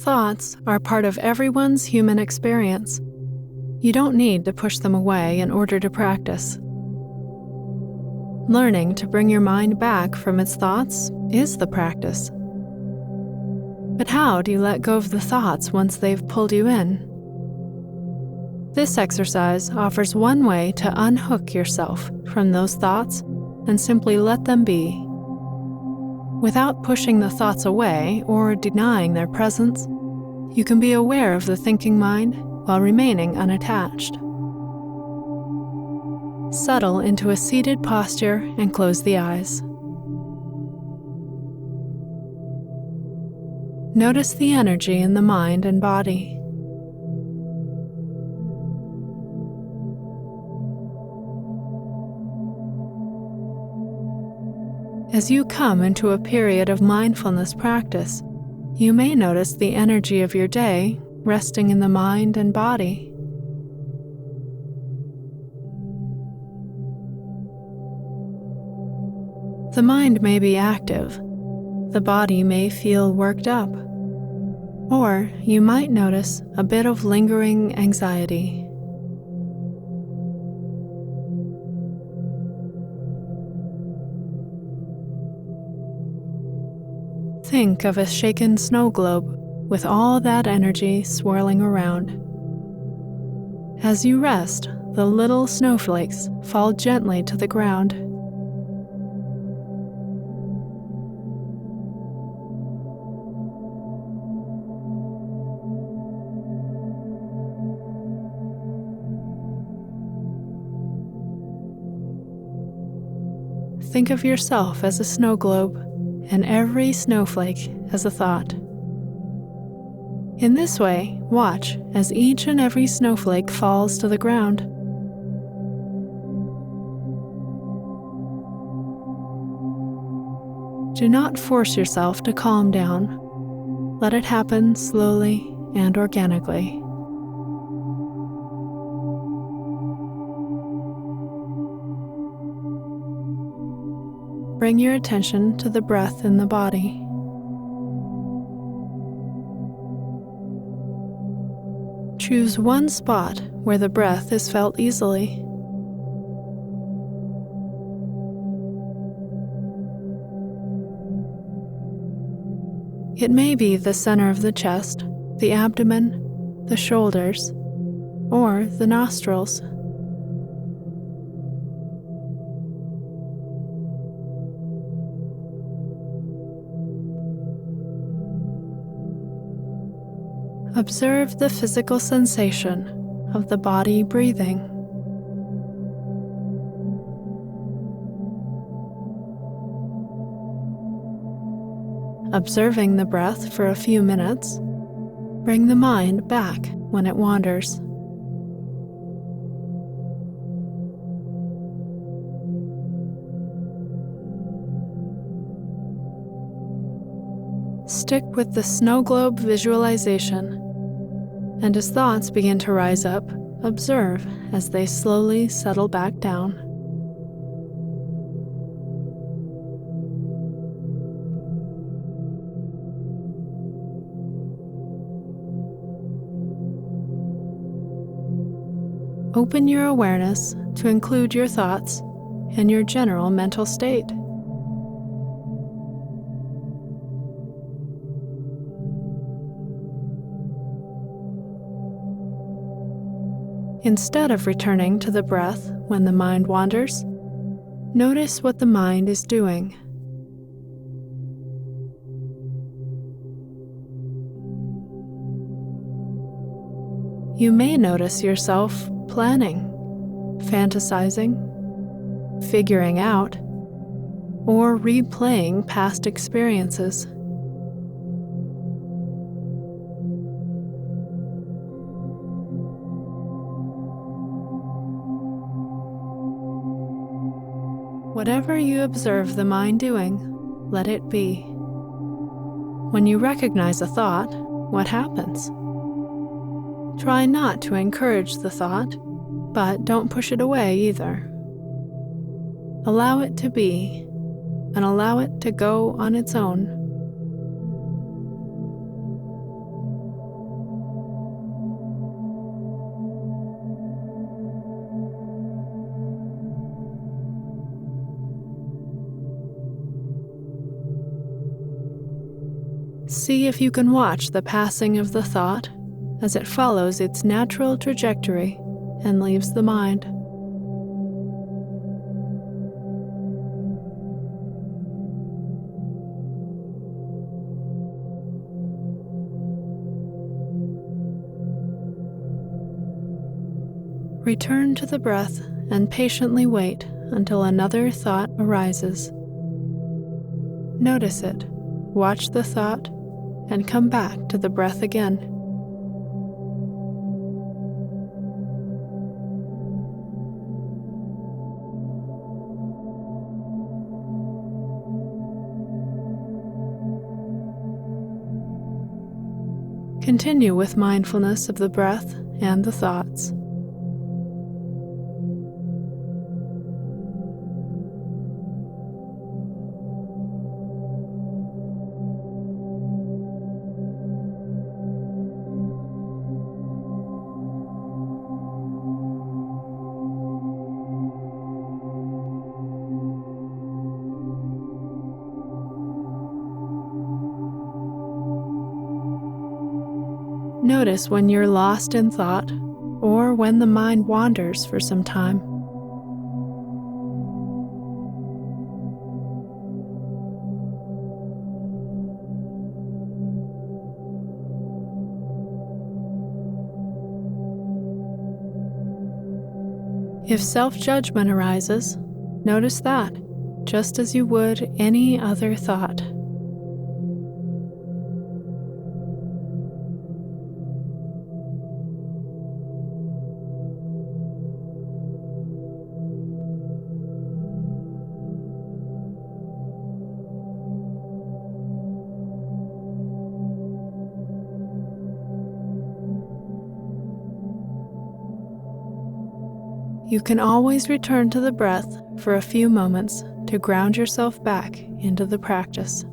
Thoughts are part of everyone's human experience. You don't need to push them away in order to practice. Learning to bring your mind back from its thoughts is the practice. But how do you let go of the thoughts once they've pulled you in? This exercise offers one way to unhook yourself from those thoughts and simply let them be. Without pushing the thoughts away or denying their presence, you can be aware of the thinking mind while remaining unattached. Settle into a seated posture and close the eyes. Notice the energy in the mind and body. As you come into a period of mindfulness practice, you may notice the energy of your day resting in the mind and body. The mind may be active, the body may feel worked up, or you might notice a bit of lingering anxiety. Think of a shaken snow globe with all that energy swirling around. As you rest, the little snowflakes fall gently to the ground. Think of yourself as a snow globe, and every snowflake as a thought. In this way, watch as each and every snowflake falls to the ground. Do not force yourself to calm down. Let it happen slowly and organically. Bring your attention to the breath in the body. Choose one spot where the breath is felt easily. It may be the center of the chest, the abdomen, the shoulders, or the nostrils. Observe the physical sensation of the body breathing. Observing the breath for a few minutes, bring the mind back when it wanders. Stick with the snow globe visualization, and as thoughts begin to rise up, observe as they slowly settle back down. Open your awareness to include your thoughts and your general mental state. Instead of returning to the breath when the mind wanders, notice what the mind is doing. You may notice yourself planning, fantasizing, figuring out, or replaying past experiences. Whatever you observe the mind doing, let it be. When you recognize a thought, what happens? Try not to encourage the thought, but don't push it away either. Allow it to be, and allow it to go on its own. See if you can watch the passing of the thought as it follows its natural trajectory and leaves the mind. Return to the breath and patiently wait until another thought arises. Notice it, watch the thought, and come back to the breath again. Continue with mindfulness of the breath and the thoughts. Notice when you're lost in thought or when the mind wanders for some time. If self-judgment arises, notice that, just as you would any other thought. You can always return to the breath for a few moments to ground yourself back into the practice.